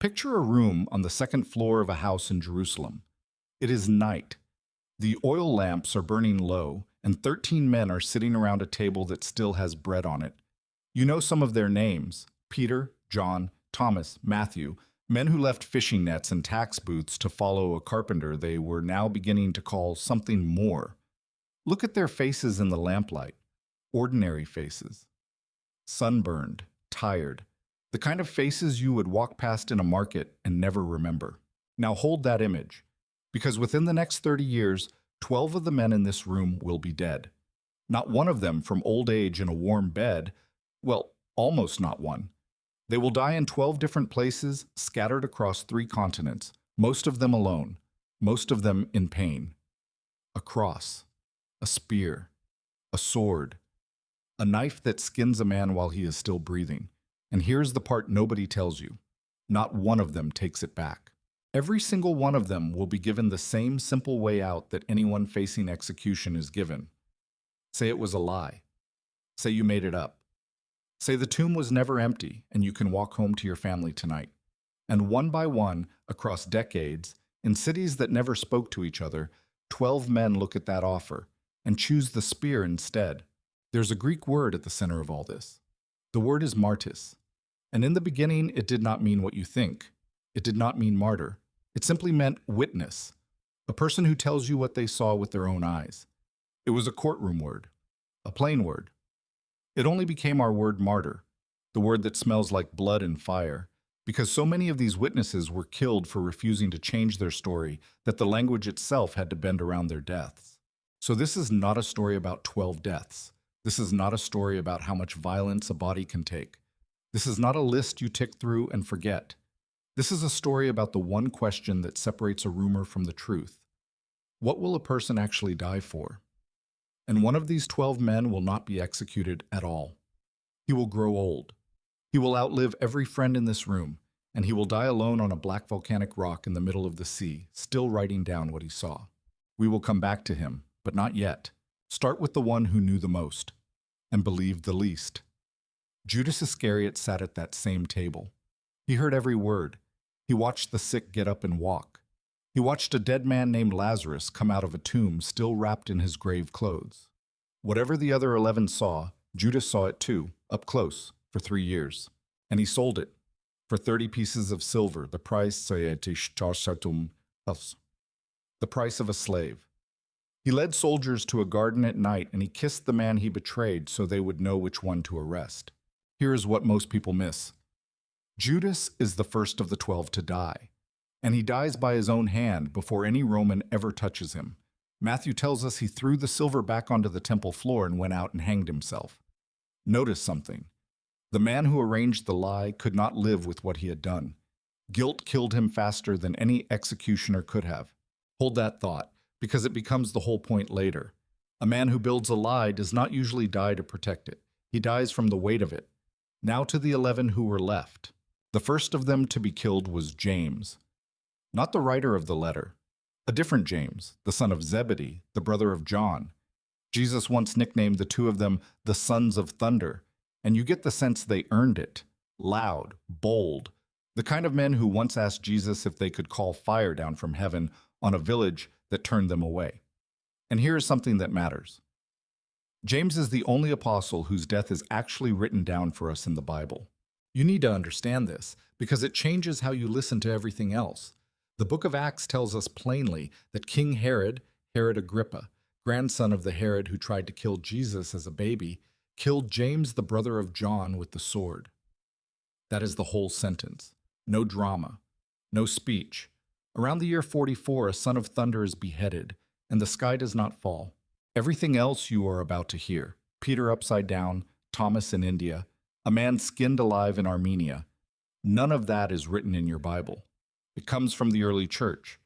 Picture a room on the second floor of a house in Jerusalem. It is night. The oil lamps are burning low, and 13 men are sitting around a table that still has bread on it. You know some of their names: Peter, John, Thomas, Matthew, men who left fishing nets and tax booths to follow a carpenter they were now beginning to call something more. Look at their faces in the lamplight. Ordinary faces. Sunburned, tired. The kind of faces you would walk past in a market and never remember. Now hold that image, because within the next 30 years, 12 of the men in this room will be dead. Not one of them from old age in a warm bed. Well, almost not one. They will die in 12 different places, scattered across 3 continents, most of them alone, most of them in pain. A cross, a spear, a sword, a knife that skins a man while he is still breathing. And here's the part nobody tells you. Not one of them takes it back. Every single one of them will be given the same simple way out that anyone facing execution is given. Say it was a lie. Say you made it up. Say the tomb was never empty and you can walk home to your family tonight. And one by one, across decades, in cities that never spoke to each other, 12 men look at that offer and choose the spear instead. There's a Greek word at the center of all this. The word is martis. And in the beginning, it did not mean what you think. It did not mean martyr. It simply meant witness, a person who tells you what they saw with their own eyes. It was a courtroom word, a plain word. It only became our word martyr, the word that smells like blood and fire, because so many of these witnesses were killed for refusing to change their story that the language itself had to bend around their deaths. So this is not a story about 12 deaths. This is not a story about how much violence a body can take. This is not a list you tick through and forget. This is a story about the one question that separates a rumor from the truth. What will a person actually die for? And one of these 12 men will not be executed at all. He will grow old. He will outlive every friend in this room, and he will die alone on a black volcanic rock in the middle of the sea, still writing down what he saw. We will come back to him, but not yet. Start with the one who knew the most and believed the least. Judas Iscariot sat at that same table. He heard every word. He watched the sick get up and walk. He watched a dead man named Lazarus come out of a tomb still wrapped in his grave clothes. Whatever the other 11 saw, Judas saw it too, up close, for 3 years. And he sold it for 30 pieces of silver, the price of a slave. He led soldiers to a garden at night and he kissed the man he betrayed so they would know which one to arrest. Here is what most people miss. Judas is the first of the 12 to die, and he dies by his own hand before any Roman ever touches him. Matthew tells us he threw the silver back onto the temple floor and went out and hanged himself. Notice something. The man who arranged the lie could not live with what he had done. Guilt killed him faster than any executioner could have. Hold that thought, because it becomes the whole point later. A man who builds a lie does not usually die to protect it. He dies from the weight of it. Now to the 11 who were left. The first of them to be killed was James. Not the writer of the letter. A different James, the son of Zebedee, the brother of John. Jesus once nicknamed the 2 of them the sons of thunder, and you get the sense they earned it. Loud, bold. The kind of men who once asked Jesus if they could call fire down from heaven on a village that turned them away. And here is something that matters. James is the only apostle whose death is actually written down for us in the Bible. You need to understand this, because it changes how you listen to everything else. The book of Acts tells us plainly that King Herod, Herod Agrippa, grandson of the Herod who tried to kill Jesus as a baby, killed James, the brother of John, with the sword. That is the whole sentence. No drama, no speech. Around the year 44, a son of thunder is beheaded, and the sky does not fall. Everything else you are about to hear, Peter upside down, Thomas in India, a man skinned alive in Armenia, none of that is written in your Bible. It comes from the early church,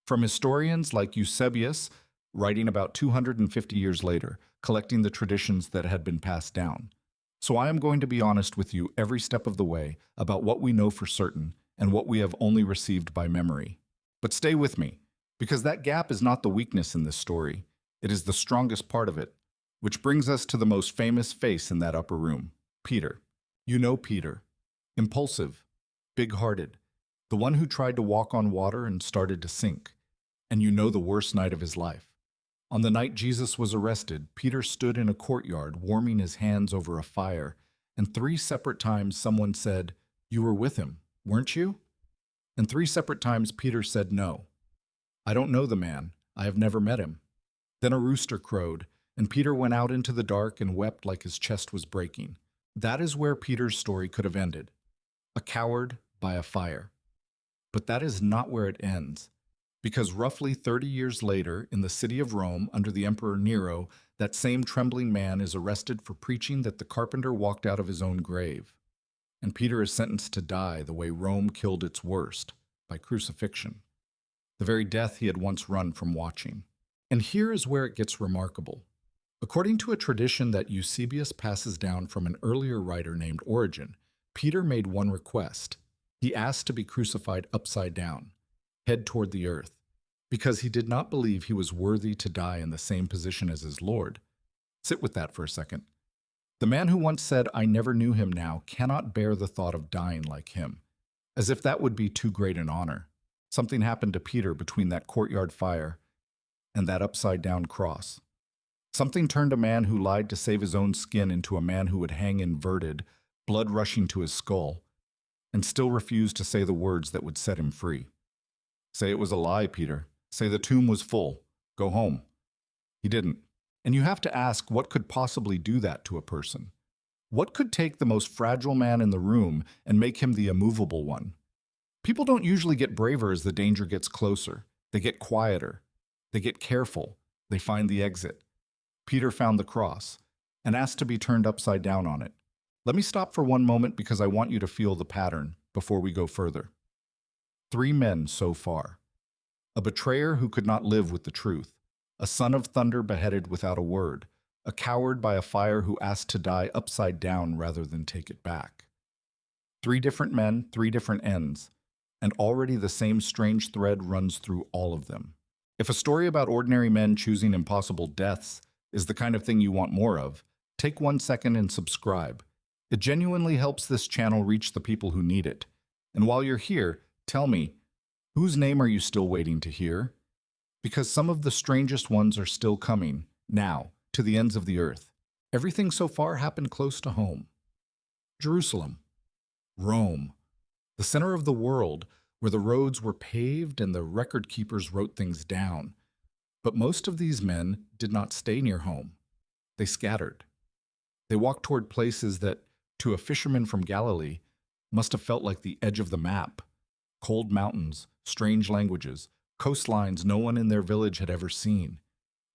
from historians like Eusebius, writing about 250 years later, collecting the traditions that had been passed down. So I am going to be honest with you every step of the way about what we know for certain and what we have only received by memory. But stay with me, because that gap is not the weakness in this story. It is the strongest part of it, which brings us to the most famous face in that upper room, Peter. You know Peter. Impulsive, big-hearted. the one who tried to walk on water and started to sink. And you know the worst night of his life. On the night Jesus was arrested, Peter stood in a courtyard warming his hands over a fire, and 3 separate times someone said, "You were with him, weren't you?" And 3 separate times Peter said, "No. I don't know the man. I have never met him." Then a rooster crowed, and Peter went out into the dark and wept like his chest was breaking. That is where Peter's story could have ended. A coward by a fire. But that is not where it ends. Because roughly 30 years later, in the city of Rome, under the Emperor Nero, that same trembling man is arrested for preaching that the carpenter walked out of his own grave. And Peter is sentenced to die the way Rome killed its worst, by crucifixion, the very death he had once run from watching. And here is where it gets remarkable. According to a tradition that Eusebius passes down from an earlier writer named Origen, Peter made one request. He asked to be crucified upside down, head toward the earth, because he did not believe he was worthy to die in the same position as his Lord. Sit with that for a second. The man who once said, "I never knew him," now cannot bear the thought of dying like him, as if that would be too great an honor. Something happened to Peter between that courtyard fire and that upside-down cross. Something turned a man who lied to save his own skin into a man who would hang inverted, blood rushing to his skull, and still refused to say the words that would set him free. Say it was a lie, Peter. Say the tomb was full. Go home. He didn't. And you have to ask, what could possibly do that to a person? What could take the most fragile man in the room and make him the immovable one? People don't usually get braver as the danger gets closer. They get quieter. They get careful. They find the exit. Peter found the cross and asked to be turned upside down on it. Let me stop for one moment because I want you to feel the pattern before we go further. 3 men so far. A betrayer who could not live with the truth. A son of thunder beheaded without a word. A coward by a fire who asked to die upside down rather than take it back. 3 different men, 3 different ends. And already the same strange thread runs through all of them. If a story about ordinary men choosing impossible deaths is the kind of thing you want more of, take 1 second and subscribe. It genuinely helps this channel reach the people who need it. And while you're here, tell me, whose name are you still waiting to hear? Because some of the strangest ones are still coming, now, to the ends of the earth. Everything so far happened close to home. Jerusalem. Rome. The center of the world, where the roads were paved and the record keepers wrote things down. But most of these men did not stay near home. They scattered. They walked toward places that, to a fisherman from Galilee, must have felt like the edge of the map. Cold mountains, strange languages, coastlines no one in their village had ever seen.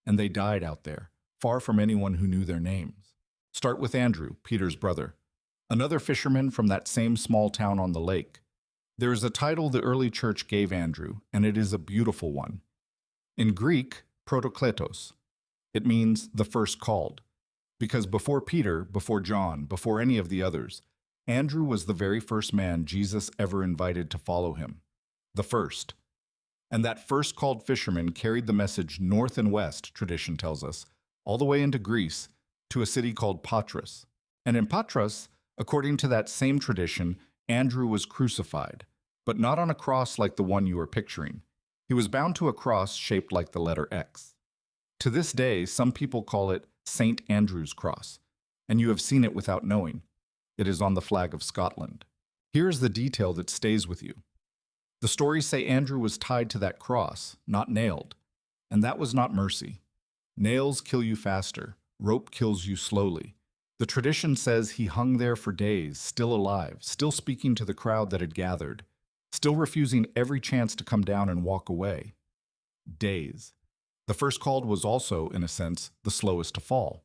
And they died out there, far from anyone who knew their names. Start with Andrew, Peter's brother, another fisherman from that same small town on the lake. There is a title the early church gave Andrew, and it is a beautiful one. In Greek, protokletos. It means the first called. Because before Peter, before John, before any of the others, Andrew was the very first man Jesus ever invited to follow him. The first. And that first called fisherman carried the message north and west, tradition tells us, all the way into Greece, to a city called Patmos. And in Patmos, according to that same tradition, Andrew was crucified, but not on a cross like the one you are picturing. He was bound to a cross shaped like the letter X. To this day, some people call it St. Andrew's Cross, and you have seen it without knowing. It is on the flag of Scotland. Here is the detail that stays with you. The stories say Andrew was tied to that cross, not nailed, and that was not mercy. Nails kill you faster, rope kills you slowly. The tradition says he hung there for days, still alive, still speaking to the crowd that had gathered, still refusing every chance to come down and walk away. Days. The first called was also, in a sense, the slowest to fall.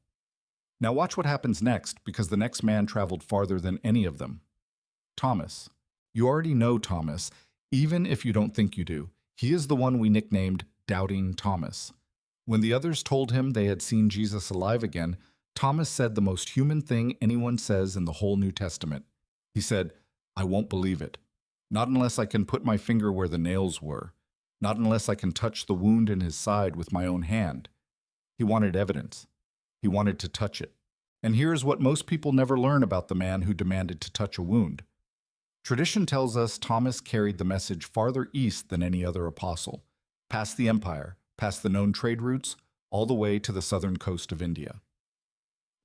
Now watch what happens next, because the next man traveled farther than any of them. Thomas. You already know Thomas, even if you don't think you do. He is the one we nicknamed Doubting Thomas. When the others told him they had seen Jesus alive again, Thomas said the most human thing anyone says in the whole New Testament. He said, "I won't believe it. Not unless I can put my finger where the nails were. Not unless I can touch the wound in his side with my own hand." He wanted evidence. He wanted to touch it. And here is what most people never learn about the man who demanded to touch a wound. Tradition tells us Thomas carried the message farther east than any other apostle, past the empire, past the known trade routes, all the way to the southern coast of India.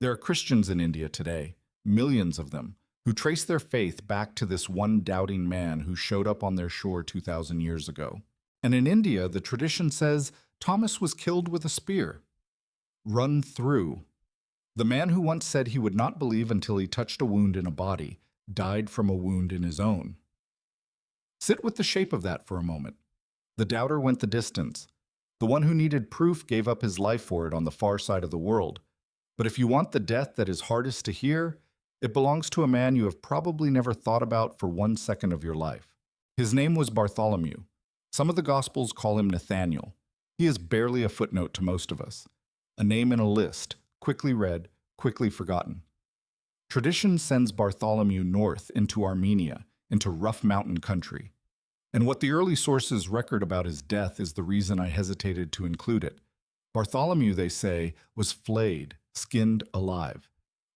There are Christians in India today, millions of them, who trace their faith back to this one doubting man who showed up on their shore 2,000 years ago. And in India, the tradition says Thomas was killed with a spear. Run through. The man who once said he would not believe until he touched a wound in a body died from a wound in his own. Sit with the shape of that for a moment. The doubter went the distance. The one who needed proof gave up his life for it on the far side of the world. But if you want the death that is hardest to hear, it belongs to a man you have probably never thought about for 1 second of your life. His name was Bartholomew. Some of the Gospels call him Nathaniel. He is barely a footnote to most of us. A name in a list, quickly read, quickly forgotten. Tradition sends Bartholomew north into Armenia, into rough mountain country. And what the early sources record about his death is the reason I hesitated to include it. Bartholomew, they say, was flayed, skinned alive,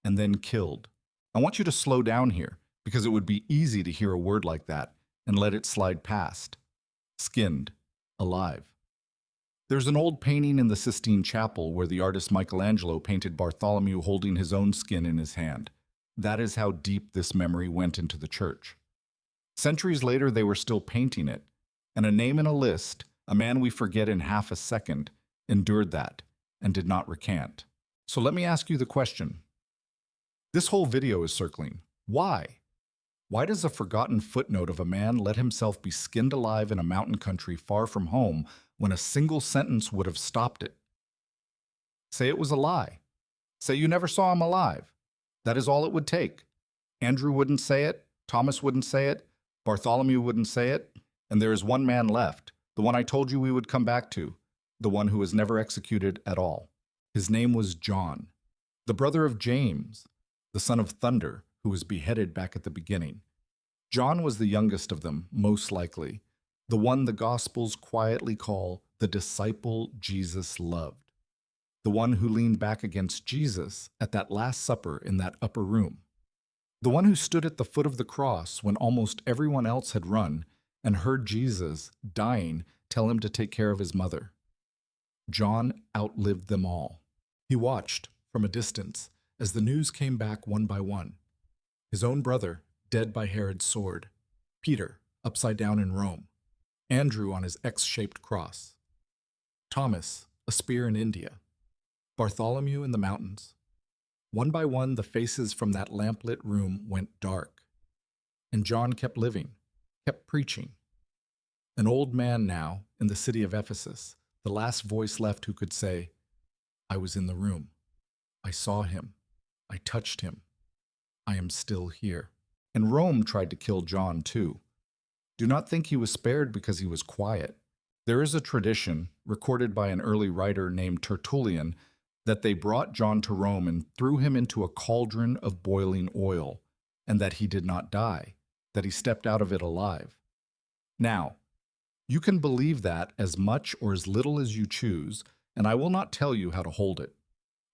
and then killed. I want you to slow down here, because it would be easy to hear a word like that and let it slide past. Skinned, alive. There's an old painting in the Sistine Chapel where the artist Michelangelo painted Bartholomew holding his own skin in his hand. That is how deep this memory went into the church. Centuries later, they were still painting it, and a name in a list, a man we forget in half a second, endured that and did not recant. So let me ask you the question. This whole video is circling. Why? Why does a forgotten footnote of a man let himself be skinned alive in a mountain country far from home when a single sentence would have stopped it? Say it was a lie. Say you never saw him alive. That is all it would take. Andrew wouldn't say it, Thomas wouldn't say it, Bartholomew wouldn't say it, and there is one man left, the one I told you we would come back to, the one who was never executed at all. His name was John, the brother of James, the son of Thunder, who was beheaded back at the beginning. John was the youngest of them, most likely, the one the Gospels quietly call the disciple Jesus loved, the one who leaned back against Jesus at that Last Supper in that upper room, the one who stood at the foot of the cross when almost everyone else had run and heard Jesus, dying, tell him to take care of his mother. John outlived them all. He watched, from a distance, as the news came back one by one. His own brother, dead by Herod's sword. Peter, upside down in Rome. Andrew on his X-shaped cross. Thomas, a spear in India. Bartholomew in the mountains. One by one, the faces from that lamplit room went dark. And John kept living, kept preaching. An old man now, in the city of Ephesus, the last voice left who could say, I was in the room. I saw him. I touched him. I am still here. And Rome tried to kill John too. Do not think he was spared because he was quiet. There is a tradition, recorded by an early writer named Tertullian, that they brought John to Rome and threw him into a cauldron of boiling oil, and that he did not die, that he stepped out of it alive. Now, you can believe that as much or as little as you choose, and I will not tell you how to hold it.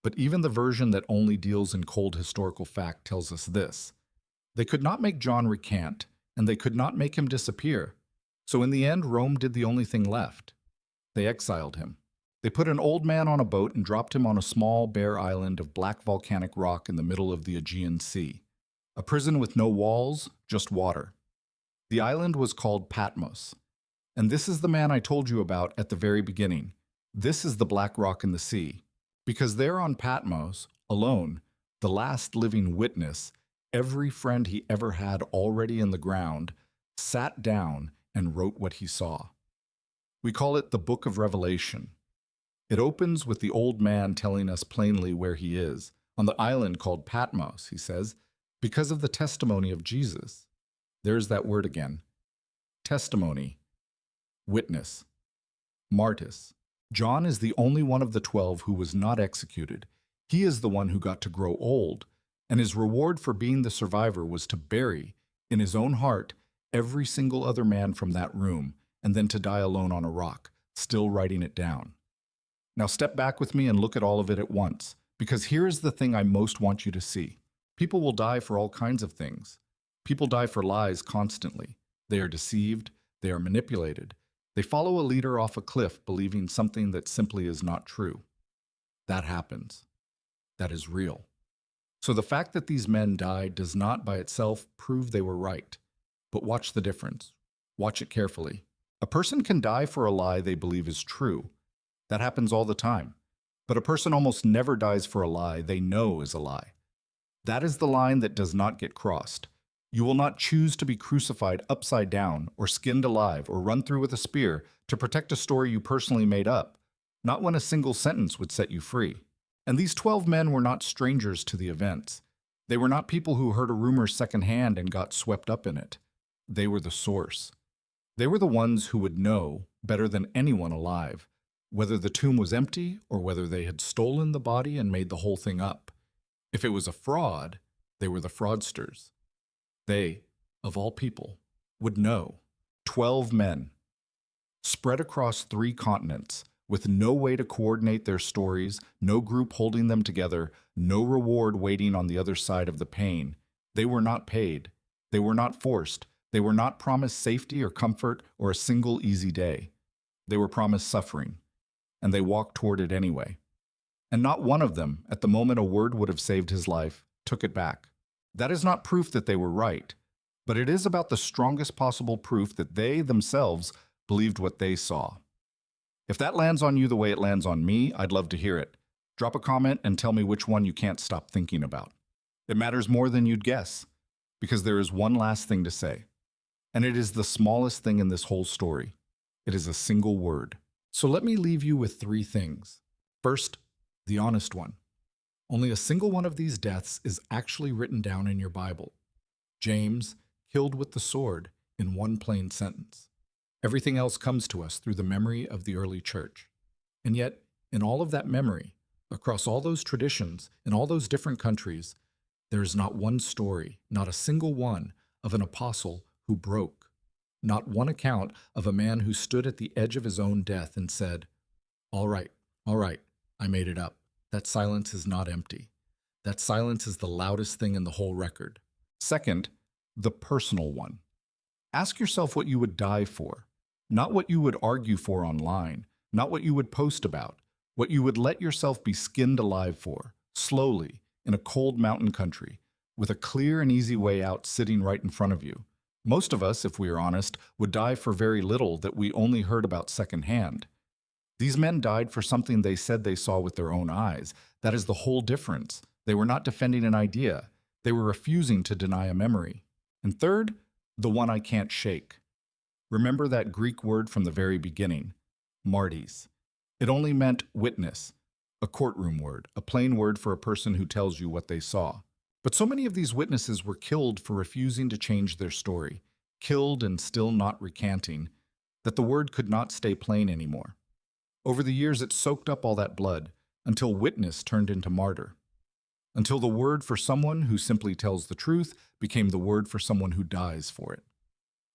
But even the version that only deals in cold historical fact tells us this. They could not make John recant, and they could not make him disappear. So in the end, Rome did the only thing left. They exiled him. They put an old man on a boat and dropped him on a small, bare island of black volcanic rock in the middle of the Aegean Sea. A prison with no walls, just water. The island was called Patmos. And this is the man I told you about at the very beginning. This is the black rock in the sea. Because there on Patmos, alone, the last living witness, every friend he ever had already in the ground, sat down and wrote what he saw. We call it the Book of Revelation. It opens with the old man telling us plainly where he is, on the island called Patmos, he says, because of the testimony of Jesus. There's that word again. Testimony. Witness. Martyrs. John is the only one of the 12 who was not executed. He is the one who got to grow old, and his reward for being the survivor was to bury, in his own heart, every single other man from that room, and then to die alone on a rock, still writing it down. Now step back with me and look at all of it at once, because here is the thing I most want you to see. People will die for all kinds of things. People die for lies constantly. They are deceived. They are manipulated. They follow a leader off a cliff believing something that simply is not true. That happens. That is real. So the fact that these men died does not by itself prove they were right. But watch the difference. Watch it carefully. A person can die for a lie they believe is true. That happens all the time. But a person almost never dies for a lie they know is a lie. That is the line that does not get crossed. You will not choose to be crucified upside down or skinned alive or run through with a spear to protect a story you personally made up, not when a single sentence would set you free. And these 12 men were not strangers to the events. They were not people who heard a rumor secondhand and got swept up in it. They were the source. They were the ones who would know, better than anyone alive, whether the tomb was empty or whether they had stolen the body and made the whole thing up. If it was a fraud, they were the fraudsters. They, of all people, would know. 12 men, spread across 3 continents, with no way to coordinate their stories, no group holding them together, no reward waiting on the other side of the pain. They were not paid. They were not forced. They were not promised safety or comfort or a single easy day. They were promised suffering, and they walked toward it anyway. And not one of them, at the moment a word would have saved his life, took it back. That is not proof that they were right, but it is about the strongest possible proof that they themselves believed what they saw. If that lands on you the way it lands on me, I'd love to hear it. Drop a comment and tell me which one you can't stop thinking about. It matters more than you'd guess, because there is one last thing to say. And it is the smallest thing in this whole story. It is a single word. So let me leave you with 3 things. First, the honest one. Only a single one of these deaths is actually written down in your Bible. James, killed with the sword, in one plain sentence. Everything else comes to us through the memory of the early church. And yet, in all of that memory, across all those traditions, in all those different countries, there is not one story, not a single one, of an apostle who broke. Not one account of a man who stood at the edge of his own death and said, all right, I made it up. That silence is not empty. That silence is the loudest thing in the whole record. Second, the personal one. Ask yourself what you would die for, not what you would argue for online, not what you would post about, what you would let yourself be skinned alive for, slowly, in a cold mountain country, with a clear and easy way out sitting right in front of you. Most of us, if we are honest, would die for very little that we only heard about secondhand. These men died for something they said they saw with their own eyes. That is the whole difference. They were not defending an idea. They were refusing to deny a memory. And third, the one I can't shake. Remember that Greek word from the very beginning, martes. It only meant witness, a courtroom word, a plain word for a person who tells you what they saw. But so many of these witnesses were killed for refusing to change their story, killed and still not recanting, that the word could not stay plain anymore. Over the years, it soaked up all that blood until witness turned into martyr, until the word for someone who simply tells the truth became the word for someone who dies for it.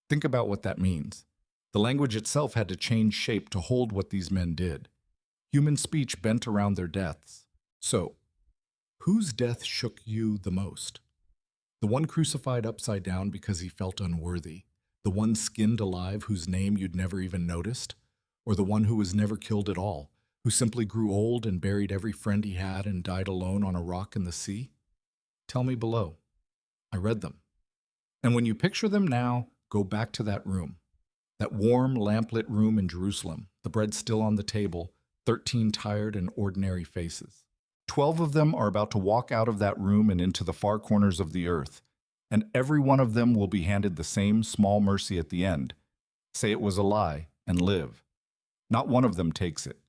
Think about what that means. The language itself had to change shape to hold what these men did. Human speech bent around their deaths. So, whose death shook you the most? The one crucified upside down because he felt unworthy? The one skinned alive whose name you'd never even noticed? Or the one who was never killed at all, who simply grew old and buried every friend he had and died alone on a rock in the sea? Tell me below. I read them. And when you picture them now, go back to that room. That warm, lamplit room in Jerusalem, the bread still on the table, 13 tired and ordinary faces. 12 of them are about to walk out of that room and into the far corners of the earth, and every one of them will be handed the same small mercy at the end. Say it was a lie and live. Not one of them takes it.